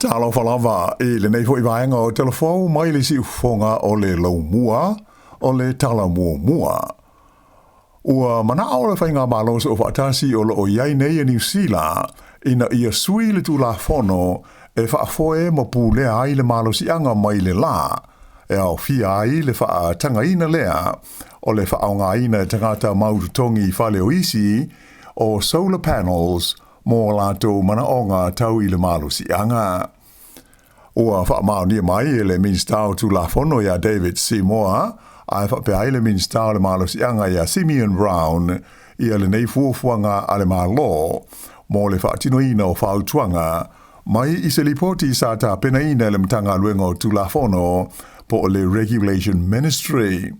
Tala falava le nei fo I vaenga o telefon mai le si ufonga o le laumua o le tala mua. Ua mana o le whainga malos o whaatasi o le o iai nei New Zealand ina ia sui le tu la fono e whaafoe mo pūlea ai le malos ianga mai le la e au fia ai le whaatanga ina lea o le whaaonga ina tangata maututongi whale o isi o solar panels mō lātou mana onga tau I le malos ianga. Ua whaamau nia mai e le minstau tu la fono ia David Sāmoa ai whapea le minstau le malos ianga ia Simeon Brown ia le nei fuafuanga a le malo mō le whaatinoina o whautuanga mai I se lipoti sa ta penaina le mtanga luenga o tu la fono po le regulation ministry.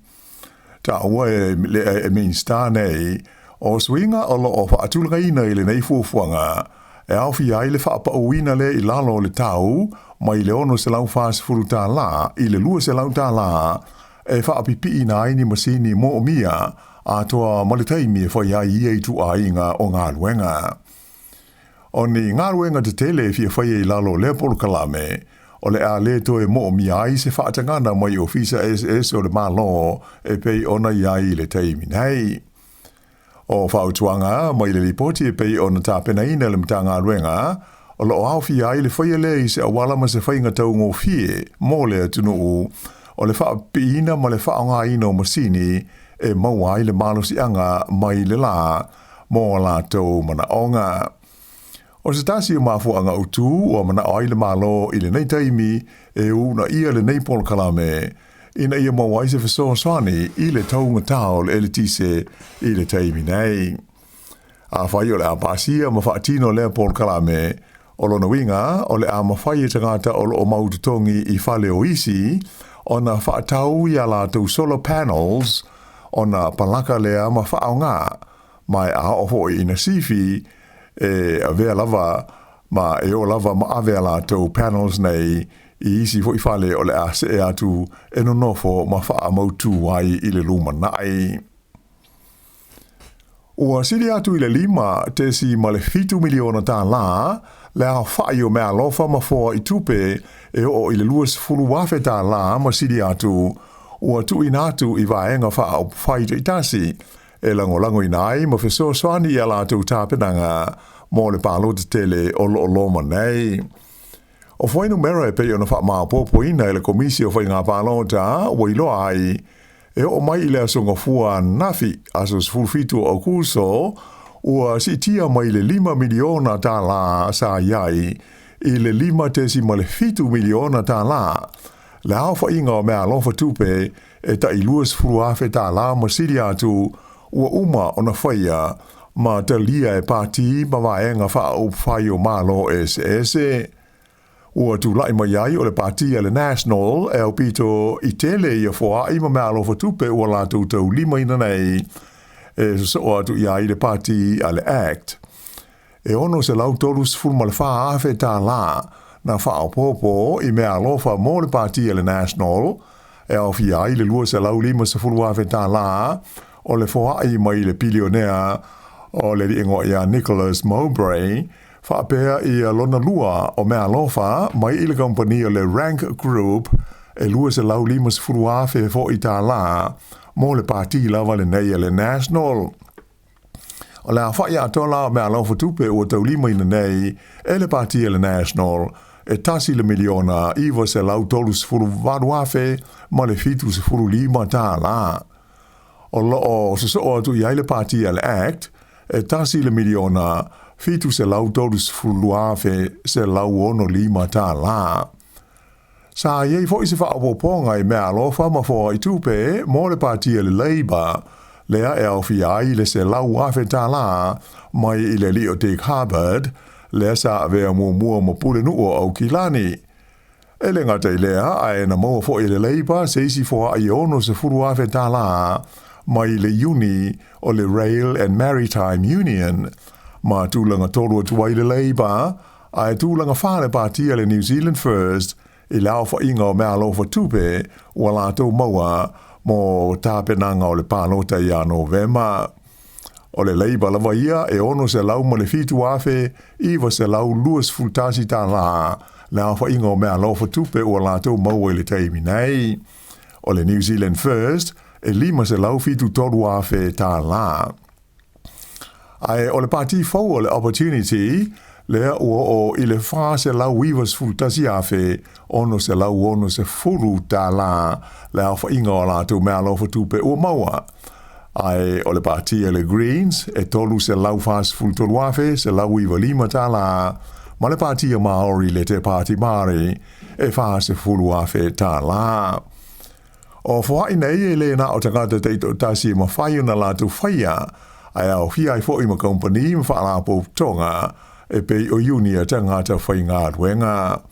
Ta ua le minstau nei o swinga o lo o whaatulgaina I le nei fuafuanga e au fi ai le whaapauina le I lalo le tau mai le ono se lau whaas furu tā la I le lua se lau tā la e whaapipi ina aini masini mo o mia a toa malitaimi e whai ai I tu a inga o ngā ruenga. O ni ngā ruenga te tele fia whai I lalo le polokalame o le a le toe mo o mia ai se whaatangana mai ofisa SS o le malo e pei ona iai le taimi nei. O whautuanga mai le lipoti e pei ona tāpena ina le mtanga ruenga o lo au fi ai le whaia le se awala ma se whainga tau ngō fie mō le atunu o le whaapiina ma le whaonga ina o masini e mau ai le malos ianga mai le la mō la tau mana onga. O se tasi o mafuanga utu o mana ai le malo I le nei taimi e una ia le nei polokalame ina ia mawai se whasoa swani I le taunga tau le tise I le taimi nei. A whai o le apasia ma whaatino le polokalame o lona winga o le a mawhai e tangata o lo maututongi I whale o isi o na whaatau I ala tau solar panels o na palaka le a mawhaonga mai a ofo I ina sifi e a vea lava ma e o lava ma a vea la tau panels nei I isi fo I whale o le a se e atu e no nofo ma wha mautu ai I le luma nai. Ua siri atu I le lima te si ma le 5 miliona tā la le a whai o mea lofa ma fōa I tupe e o I le luas fulu wafe tā la ma siri atu ua tu ina atu I vaenga wha o whai te itasi e lango inai ma whesoa swani I ala atu tāpenanga mō le pālo te tele o lo loma nei. O whainu mera e pei ona wha maa pōpo ina e le komisi o whai ngā pālota ua iloa ai e o mai I le asonga fua nafi asos fulfitu o kuso ua si tia mai le 5 miliona tā la sa iai I le 5 tesi ma le 7 miliona tā la le au wha inga o mea lofa tupe e ta I luas furuafe tā la ma siri atu ua uma ona whaia ma ta lia e pāti ma vaenga wha o whai o malo SS. Ua tu lai mai ai o le pāti a le National e au pito I tele I a whoa I ma mea lofa tupe ua la tau 5 ina nei e so atu iai le pāti a le Act. E ono se lau tolus fulma le wha afe tā la na wha o popo I mea lofa mō le pāti a le National e au fi ai le lua se lau 5 se fulu afe tā la o le whoa I mai le pilionea o le ringo ia Nicholas Mowbray whaapea I a lona lua o mea lofa mai I le company o le Rank Group e lua se lau 5 se fulu afe fo I tā la mō le pāti lava le nei le National. O le a whai atola o mea lofa tupe o tau 5 ina nei e le pāti le National e tasi le miliona iwa se lau tolu se furu waruafe ma le fitu se furu 5 tā la. O loo se so atu iai le pāti le Act e tasi le miliona fitu se lau tolu se furu waruafe se lau ono 5 tā la. Sa iei fo I se whaapoponga I mea alofa ma fo I tupe mō le pāti le Labour lea e au fi ai le se lau wafe tā la mai I le li o Dick Hubbard lea sa avea mua ma pule nuo au kilani. E le ngata I lea a na mua fo I le Labour se isi fo ai ono se furu wafe tā la mai le uni o le Rail and Maritime Union ma tūlanga tolu atu ai le Labour a tūlanga whāne pāti le New Zealand First I lau wha inga o mea lofa tupe ua lātou maua mō tāpenanga o le pālota I a November. O le Labour lava ia e ono se lau ma le fitu afe iwa se lau luas fultasi tā la le a whainga o mea lofa tupe o la tau maua le teimi nei. O le New Zealand First, e lima se lau fitu toru a fe Tala. Ai o le pati fau o le opportunity, lea o i le wha se lau wivas fultasi a fe, ono se lau ono se furu Tala, le a whainga o la tau mea lofa tupe o maua. Ai o le pati e le Greens, e tolu se lau whas fultoru a fe, se lau wiva lima Tala, ma le pati a Maori le te pati Māori, e wha se furu a fe Tala. O whaai nei e le na o tangata teito tasi ma whai na la tu whaia, ai au hi ai fo i ma company ma wha la po tonga, e pei o unia tangata whai ngā ruenga.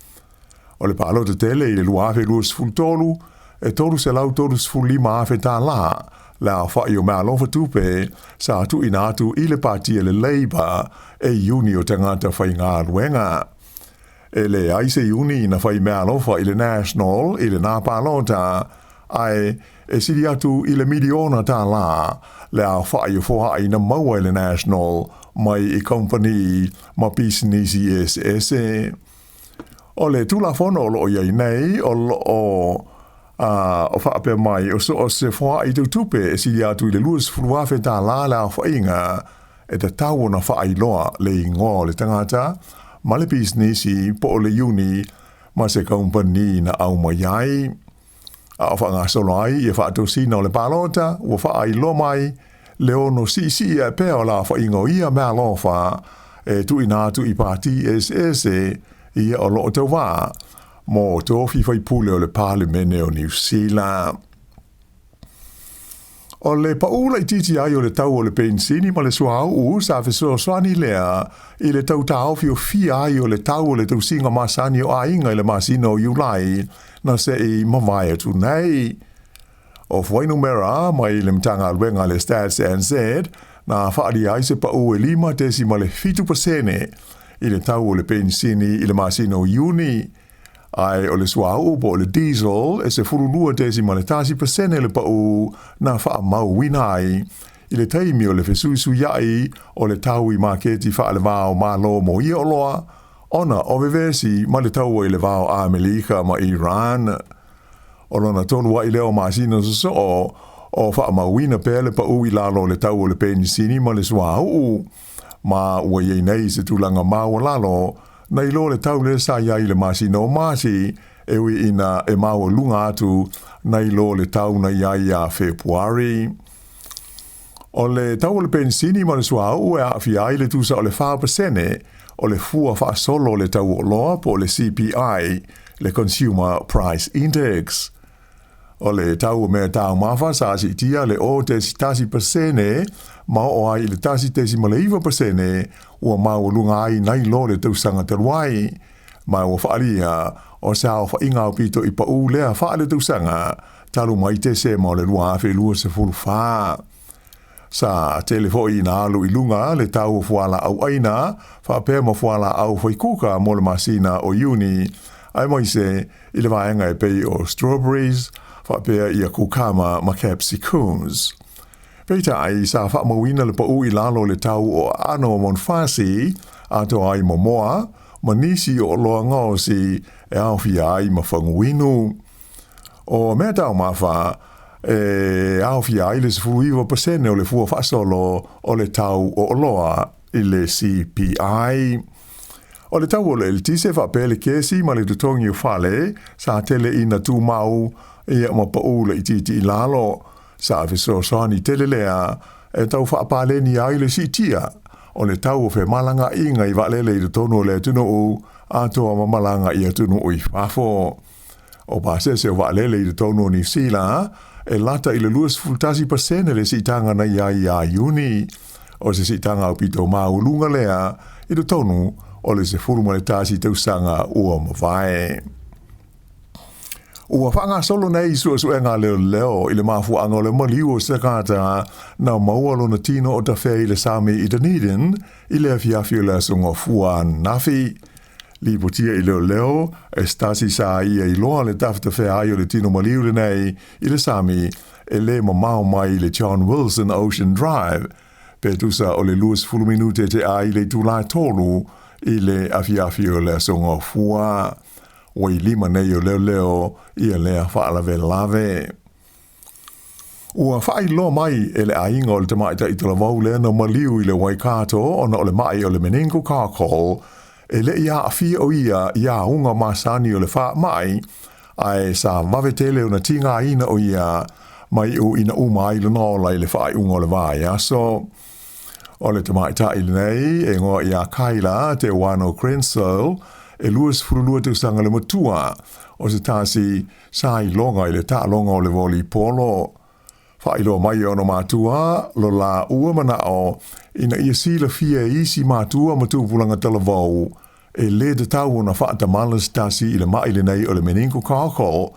O le palo te tele i le luafe luas fultolu, e tolu se lau tolu sfuli ma afe tā la, le a whai o mea lofa tupe, sa tu ina atu i le pati e le Labour, e uni o tangata whai ngā ruenga. E le aise uni na whai mea lofa i le National, i le nā palota, ai e siri atu i le miliona tā la, le a whai o whoha i na maua i le National, mai i company ma pisinisi SS. O le tula whono o loo iai nei, o whaape mai, o se whoha i tutupe e siri atu i le luas furuafe tā la le a whainga, e te tau na whai loa le ingoa le tangata, ma le pisinisi po o le uni, ma se company na au mai ai. A whanga solo ai, e whaato sina o le palota, ua whaai lo mai, le ono si e pēo la whaingo ia mea lofa, e tu inatu i pāti SS ia o lo te wā, mō tōwhi whai pule o le Parliament o New Zealand. O le paula i titi ai o le tau o le pensini ma le suau sa feso swani lea i le tau tau fio fia ai o le tau o le tau singa masani o ainga i le masino o Iulai na se i mawai atu nei. O fwai numera mai le mtanga alwenga le Stats NZ na whaari ai se pau e 5% i le tau o le pensini i le masino o Iuni. Ai o le suau po le diesel e se furulua le 10% le pau na wha mau winai i le taimi o le fesuisu iai o le tau i maketi wha le vao malo mo i oloa ona o vevesi ma le tau i le vao Amerika ma Iran. O lona tolua i leo masina so o wha mau wina pe le pau i lalo le tau o le penisini ma le suau ma ua iei nei se tulanga mau lalo na ilo le tau le sa ia i le masino masi e ui ina e mau lunga atu na ilo le tau na ia i a Februari. O le tau o le pensini ma le suau e a fi ai le tusa o le 5% o le fua wha solo le tau o loa po le CPI, le Consumer Price Index. O le tau mea tau mawha sa si tia le o te sitasi persene ma o ai le tasi te si maleiva persene ua mau lunga ai nai lo le tausanga te ruai. Ma ua whaaria o sa o whainga o pito i pa u lea wha le tausanga talu mai te se ma o le lua awhi lua se fulu wha. Sa telefo i na alu i lunga le tau o fuala au aina wha pēr ma fuala au whaikuka mo le masina o Iuni ai mai se i le vaenga e pei o strawberries whapea i a kukama ma capsicums. Peita ai sa whamawina le pau i lalo le tau o ano o monfasi ato ai momoa, ma nisi o loa ngao si e awhi ai ma whanguinu. O mea tau mawha, e awhi ai le 10% o le fua whasolo o le tau o loa i le CPI. O le tau o le eltise whapea le kesi ma le tutongi o whale sa tele ina tū mau ia ma paula i titi i lalo sa afiso soani telelea e tau whaapaleni ai le sitia o le tau o fe malanga inga i walele i tono le tunu u atoa ma malanga i atunu u i whafo. O pasese o walele i tono ni sila e lata i le 10% le sitanga na ia i a Iuni o se sitanga o pito maulunga lea i tonu o le se furuma le tasi tausanga ua mawai. Ua whanga solo nei sua ngā leo i le mafuanga o le maliu o sakata na maualo na tino o tawhea i le Sami i Dunedin i le afiafi o le sunga fua nafi. Lipotia i leo e stasi sa ia i loa le tawhea ai o le tino maliu le nei i le Sami e le mamau mai i le John Wilson Ocean Drive. Petusa o le 20 minute te ai le tūlai tolu i le afiafi o le sunga fua. o I lima nei o leo ia lea whaalave. Ua whai lo mai e le ainga o le tamaita I tala vau lea no maliu I le waikato o na o le mai o le menengo kāko e le ia a fia o ia unga masani o le wha mai ai sa wavetele o na tinga ina o ia mai o ina umai le nola I le whai unga o le vaya. So o le tamaita I le nei e ngoa ia kaila te wano Crensel e luas furulua te usanga le matua o se tasi sa I longa I le ta longa o le voli polo. Whailo mai o no mātua, lo la ua manao, ina ia sila fia isi mātua matu pulanga talavau, e le te tau na whaata malas tasi I le maile nei o le menenko kāko,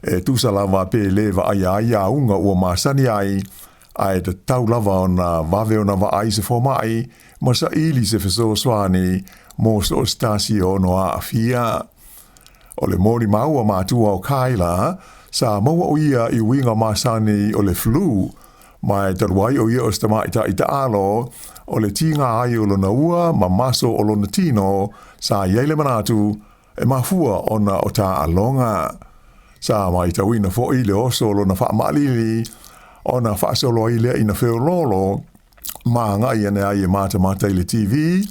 e tusa lava pe lewa ai unga ua māsani ai te tau lava o na wave o na wa ai se fomai, ma sa ili se feso swani, mo so stasi o no a fia. O le mori maua mātua o kaila, Sāmoa o ia I winga masani o le flu, mai taruai o ia o stamaita I taalo, o le tinga ai o lona ua, ma maso o lona tino, sa iele manatu, e mafua o na o ta alonga. Sa mai tawina fo I le oso lona wha malili, o na wha solo I lea ina wheo lolo, ma ngai ane ai e mata I le TV,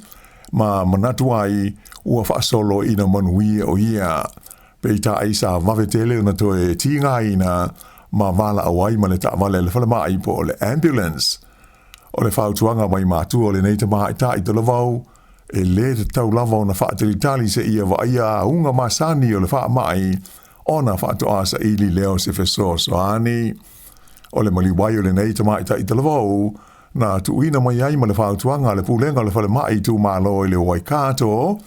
ma manatu ai ua wha solo ina manuia o ia. Peita ai sa wavetele na toe tinga ina ma wala awai ma le ta wale le whala mai po le ambulance. O le whautuanga mai mātu o le neita maa ita I tala vau, e le te tau lava o na whaatalitali se ia wa ia unga masani o le wha mai, o na whaatu asa ili leo se feso soani. O le maliwai o le neita maa ita I tala vau, na tuina mai ai ma le whautuanga le pulenga le whala mai tu malo I le waikato,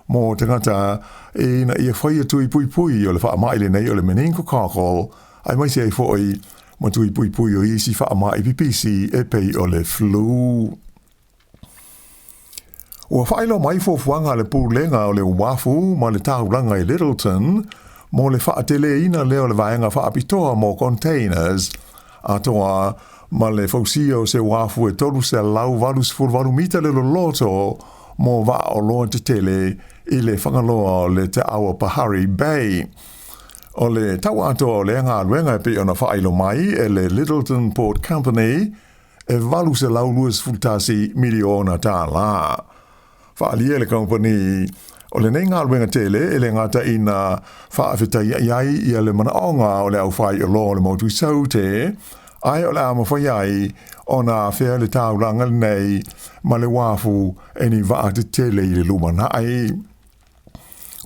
mo tangata e na ia whaia tui pui o le wha maile nei o le menenko kāko, ai mai se ai fwoi ma tui pui o isi wha mai pipisi e pei o le flu. Ua whailo mai fōfuanga le pūlenga o le wafu ma le tāuranga I Littleton, mo le wha tele ina leo le vaenga wha apitoa mo containers, atoa ma le fausio se wafu e tolu se lau valus furvalu mita le loto, mo va o loa te tele I le whangaloa le te awa Pahari Bay. O le tau ato le ngā ruenga pe ona whailo mai e le Littleton Port Company e valu se lau luas fultasi miliona Tala. Whaalia le company o le nei ngā ruenga tele e le ngata ina whaafeta iai I le manaonga o le au whai o loa le motu saute, ai o le ama whaiai o na whea le tauranga nei ma le wafu e ni waa te tele I le lumanai.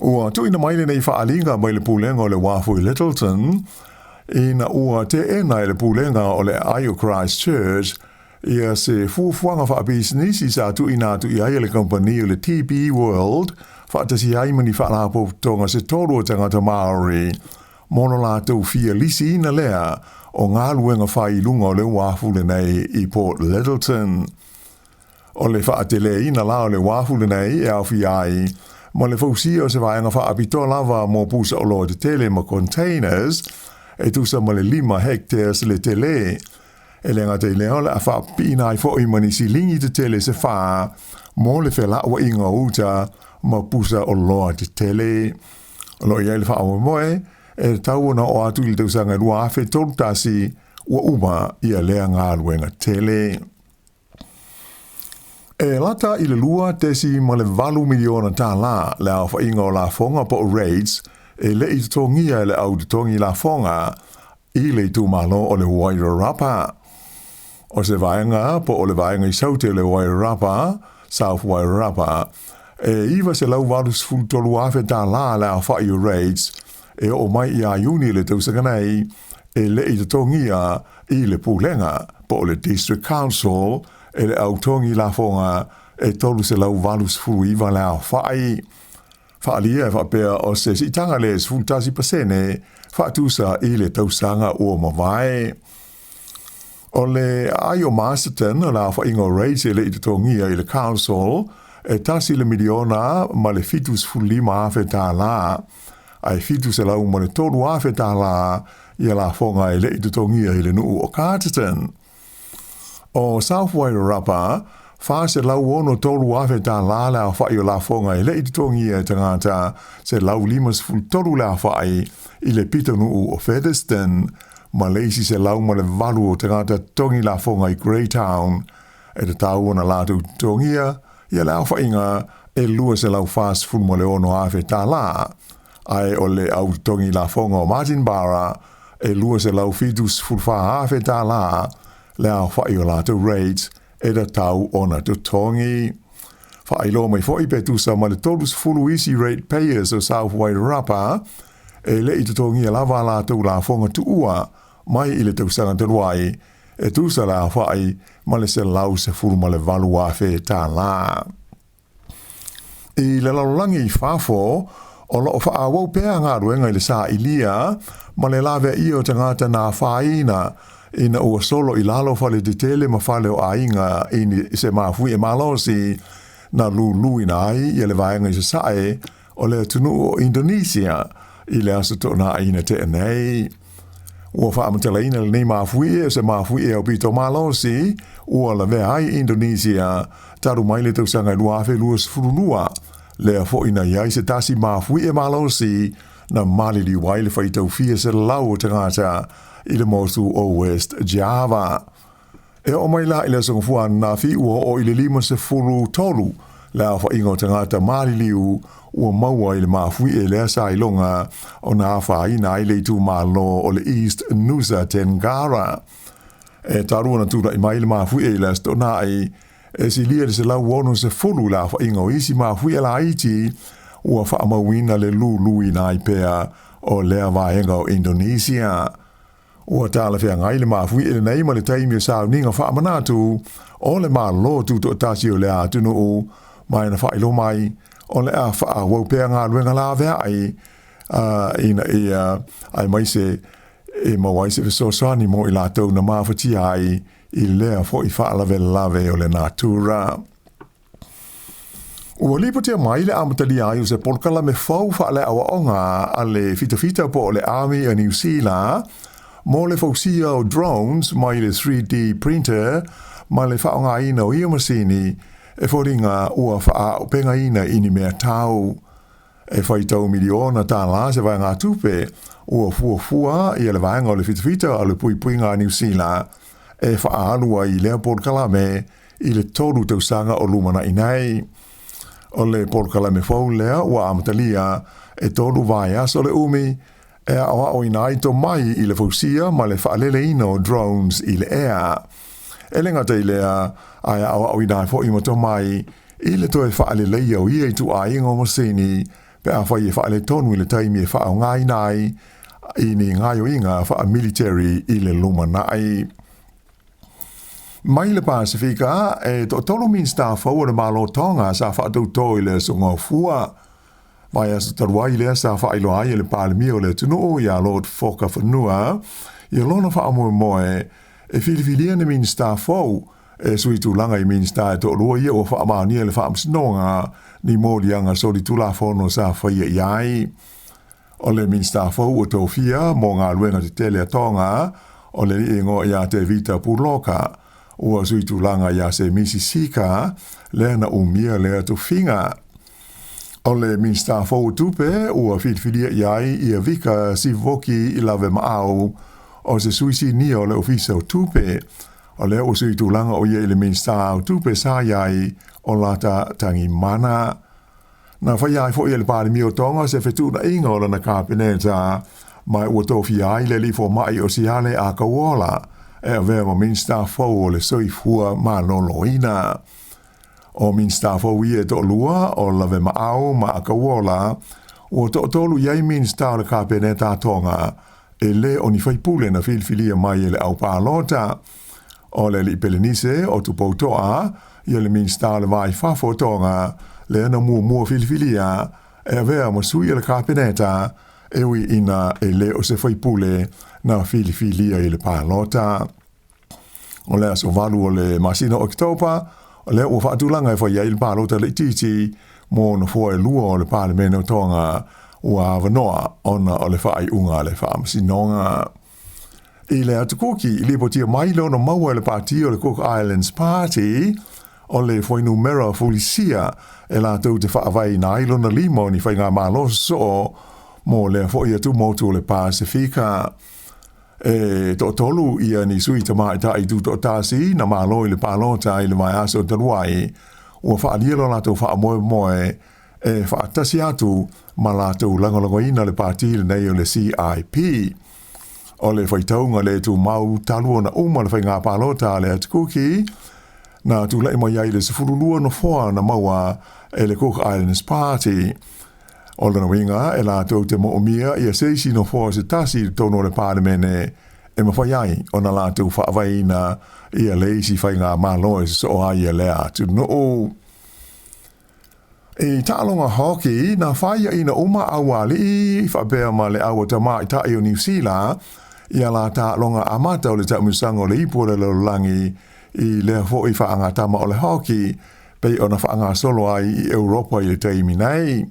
Ua tuina maile nei whaalinga mai le pūlenga o le wafu I Littleton, ina ua te ena I le pūlenga o le Ayo Christchurch, ia se fuafuanga whaabisinisi sa tuina tu I le company o le TB World, whaatasi ai mani whaalapo tonga se toro o tangata Maori, mono la tau fia lisi ina lea, o ngā luenga whai lunga o le wafu le nei I Port Littleton. O le whaatele ina la o le wafu le nei e au fi ai, ma le fausia o se vaenga whaapito lava mo pusa o loa te tele ma containers, e tusa ma le 5 hectares le tele. E le ngata I leo le a whaapina ai fo I mani si lingi te tele se wha, mo le whela wa inga uta ma pusa o loa te tele. O lo iai le wha moe, e tau na o atu I le tausanga lua awhe tolutasi ua uma ia lea ngā luenga tele. E lata I le lua tesi ma le 8 miliona Tala le au whainga o la fonga po raids e le I tongia le au tongi la fonga I le tu malo o le Wairarapa. O se vaenga po o le vaenga I saute le Wairarapa, South Wairarapa, e iwa se lau valus fultolu awhe Tala le au whai raids e o mai I a iuni le tausakanei e le I tongia I le pūlenga po o le District Council e le au tongi la fonga e tolu se lau valus fulu iwa le au whai. Whaalia e whapea o se si tanga le sfultasi pasene whaatusa I le tausanga ua mawai. O le ai o Masterton la whainga reis e le I tongia I le council e tasi le miliona ma le fitus fulima awhe Tala. Ai fitus e lau ma le tolu awhe Tala I la fonga e le I tongia I le nuu o Carterton. O South Wairarapa, fa se lauono tolu afe Tala le a whai o la fonga i le i tongi e tangata se lau limas ful tolu le a whai i le pitonu o Featherston, ma leisi se lau ma le valu o tangata tongi la fonga i Greytown, e te tau ona lātou tongia, ia le a whainga e lua se lau fast ful ma le ono afe Tala, ai o le au tongi la fonga o Martin Barra, e lua se lau fitus ful fa afe Tala, le a whai o lātou rates, e da tau ona to tongi. Whailo mai fo i petusa ma le tolus fulu easy rate payers o South Wairarapa, e le i to tongi e lava la tau la fonga tu ua, mai i le tausanga te ruai, e tusa la whai ma le se lau se fulu ma le valu afe Tala. I le lalolangi i whafo, o lo o whaawau pēa ngā ruenga i le sā ilia, ma le lawe i o tangata nā whaina, ina ua solo i lalo fale te tele ma fale o ainga ini se mafui e malosi na lulu ina ai i le vaenga i se sae o le tunu o Indonesia i le asa to na ina te nei. Ua whaamatela ina le nei mafui e se mafui e au pito malosi ua la vea ai Indonesia taru mai le tausanga i luafe luas furunua le a fo ina iai se tasi mafui e malosi na mali li waile whaitau fia se lau o tangata i le motu o West Java. E o mai la i le songfua na fi ua o i le lima se fulu tolu le a whaingo tangata mali liu ua maua i le mafui e lea sa ilonga o na awha ina i le tu malo o le East Nusa Tenggara. E tarua na tura i mai le mafui e le sto na e si lia le se lau wono se fulu le a whaingo isi mafui e la iti ua wha amawina le lulu ina i pea o lea vaenga o Indonesia. Ua tala fea ngai le mafui e le nei ma le taimi o sao ninga wha amanatu o le maa lo tu to tasi o le a tunu o mai na wha ilo mai o le a wha wau pea ngā luenga la vea ina ai mai se e mawai se fesosani mo i la tau na mawhati ai i lea fo i wha lave o le natura. Ua lipo tea mai le amatali ai o se polkala me fau wha le awa onga a le fita po o le Army a New Zealand mo le fausia o drones mai le 3D printer ma le whaonga ina o ia masini e whoringa ua wha o penga ina ini mea tau. E whaitau miliona Tala se vai ngā tupe ua fua i le vaenga o le fita a le pui ngā New Zealand e wha alua i lea polkalame i le tolu tausanga o lumana inai. O le polkalame fau lea ua amatalia e tolu vai aso le umi e awa o inai to mai i le fausia ma le whaalele ina o drones i le ea. E le ngata i lea ai awa o inai fo ima to mai i le toe whaalele o ia i tu a ingo masini pe a whai e whaale tonu i le taimi e whaau ngai nai i ni ngai o inga wha military i le lumanai. Mai le Pasifika e to tolo min staff o le malo tonga sa wha tau to i le sunga fua. Vai asa taruai lea sa wha ilo ai le palmi o le tunu o ia Lord Foka Whanua, i lona wha amoe moe e filifilia ne min staff o e sui tu langa i min staff e to lua ia o wha amani e le wha amsinonga ni mōri anga so di tula fono sa whaia iai. O le min staff o o tau fia mō ngā luenga te tele a tonga o le ingo ia te vita puloka ua sui tu langa ia se misisika lea na umia lea tu finga. O le min staff o tupe ua filfilia iai ia vika si voki i lave maau o se suisi ni o le ofisa o tupe. O le o sui tu langa o ia i le min staff o tupe sa iai o lata tangi mana. Na whai ai fo i le pāle mi o tonga se whetu na inga o lana kāpeneta mai ua tofi ai le lifo mai o si ale a kawola e a vea ma min staff o le soifua ma lolo ina. O min staff o ia to lua o lave maau ma a kawola o to tolu iai min staff le kāpeneta tonga e le o ni whaipule na filfilia mai le au pālota. O le li pelenise o tu poutoa ia le min staff le vai fafo tonga le ana mua filfilia e avea masui le kāpeneta e ui ina e le o se whaipule na filfilia i le pālota. O le aso valu o le masina Oktopa, o le ua whaatulanga e whai le pālota le titi mō na fua e lua o le pālemene o tonga ua avanoa ona o le whai unga le whaamasinonga. I le atukuki i lipo tia mailo na maua le pāti o le Cook Islands Party, o le foi numera fulisia e la tau te whaavai na ilona limo ni whai ngā malo so mo le foi atu motu le Pasifika. E to tolu ia ni sui tamai tai tu to tasi na malo le palota i le mai aso taluai ua whaalielo la tau whaamoe e whaatasi atu ma la tau langalongoina le pāti le nei o le CIP. O le whaitaunga le tu mau talua na uma le whai ngā palota le atukuki na tu lai mai ai le sifurulua no foa na maua e le Cook Islands Party. O le winga e la tau te moomia ia seisi no foa se tasi tono le pāremene e mawhai ai o na la tau whaavaina ia leisi whai ngā māloe so ai e lea tu no. E tālonga hoki na whaia ina uma awali i whapea ma le awa tamai tai o New Zealand ia la tālonga amata o le taumusanga o le ipo le langi i lea fo i whaanga tama o le hoki pei o na whaanga solo ai i Europa i le teimi nei.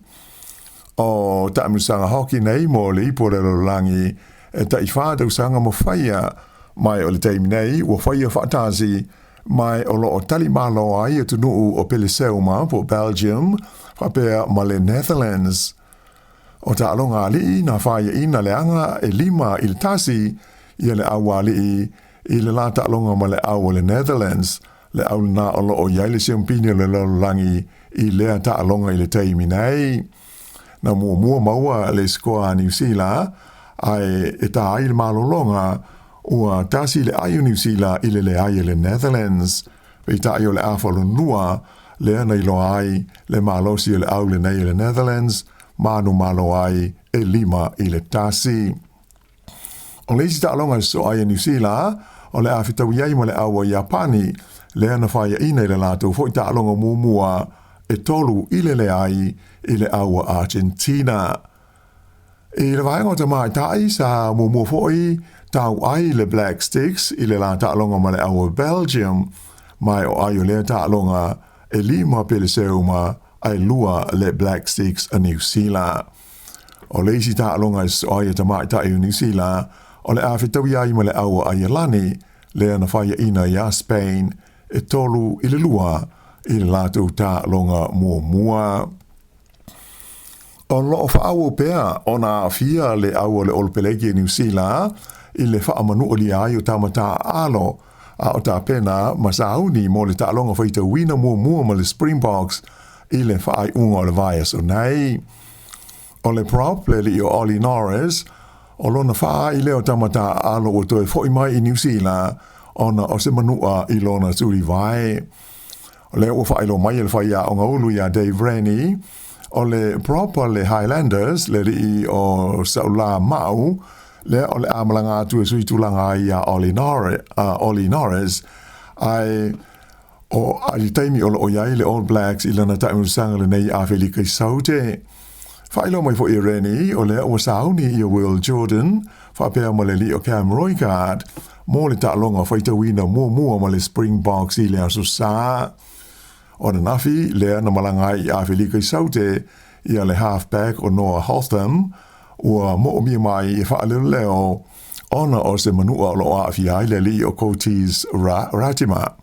O taumusanga hoki nei mo le ipo le langi e tai whātau sanga mo whaia mai o le teimi nei ua whaia whaatasi mai o lo o tali malo ai e tunuu o Peleseuma po Belgium whapea ma le Netherlands. O tālonga alii na whaia ina le anga e 5 i le tasi i le awa alii i le la tālonga ma le awa le Netherlands le au na o lo o iaile siampini le langi i lea tālonga i le teimi nei. Na mua maua le skoa New Zealand ai e tā ai le malolonga ua tasi le ai o New Zealand i le ai le Netherlands. Pei tā ai o le awhalo nua le ana i loa ai le malosi le au le nei le Netherlands manu malo ai e 5 i le tasi. O leisi tālonga so ai New Zealand o le awhitau iai mo le awa Japani le ana whaia ina i le lātou fo i tālonga mua e tolu i le ai i le awa Argentina. I le vaenga o te mai tai sa mua foi tau ai le Black Sticks i le la tālonga ma le awa Belgium mai o ai o le tālonga e 5 Peleseuma ai 2 le Black Sticks a New Zealand. O leisi tālonga o ai te mai tai o New Zealand o le awhitawi ai ma le awa Iolani le ana whaia ina i a Spain e tolu i le 2 i le lātou tālonga mua. O loo whaawo pēr o nā whia le awa le olpelegi New Zealand i le whaamanu o li ai o tamata alo a o tā pēna masauni mo le tālonga whaita wina mua ma le Springboks i le whaai unga o le vaias o nei. O le prop le li o Ollie Norris o lona whaa i leo tamata alo o toi fwoi mai i New Zealand ona o se manua i lona turi vai. O leo o whaai lo mai le whaia o ngaulu ia Dave Rennie o le proper le Highlanders le ri o Saula Mau le o le amalanga tu sui tulanga ia Ollie Norris ai o ali taimi o iai le All Blacks i lana taimu sanga le nei a Felika Saute. Whailo mai fo i reni o le o sauni i o Will Jordan whapea ma le li o Cam Roigard mo le tālonga whaita wina mua ma le Springboks i le aso sā. O na nafi, lea na malangai i a Felika Saute i a le halfback o Noah Hotham ua mo mi mai i whaaleo leo ona o se manua o lo a fiai le li o Coates Ratima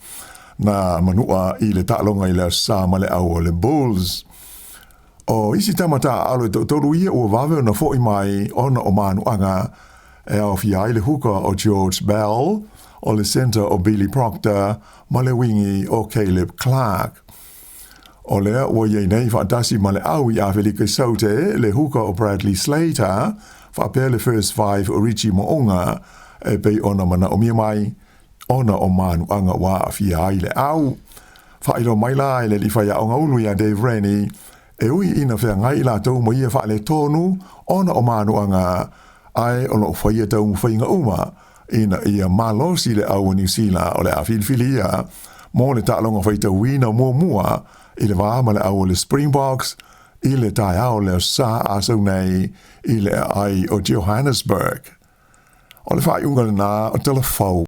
na manua i le tālonga i le sā ma le au o le Bulls. O isi tamata alo e toru ia ua wawe na fo i mai ona o manuanga e au fiai le huka o George Bell o le center o Billy Proctor ma le wingi o Caleb Clark. O lea ua iei nei whaatasi ma le au i a Felika Saute le huka o Bradley Slater whapea le first 5 o Richie Moonga e pei ona mana o mia mai ona o manuanga wa a fiai le au. Whailo mai la e le li whaia o ngaulu ia Dave Rennie e ui ina whea ngai la tau mo ia whaale tonu ona o manuanga ai o lo whaia tau mwhainga uma ina ia malosi le au New Zealand o le a filfilia mo le tālonga whaita wina mua i le wā ma le au le Springboks i le tai au le sā asau nei i le ai o Johannesburg. O le whai unga le nā o telefau.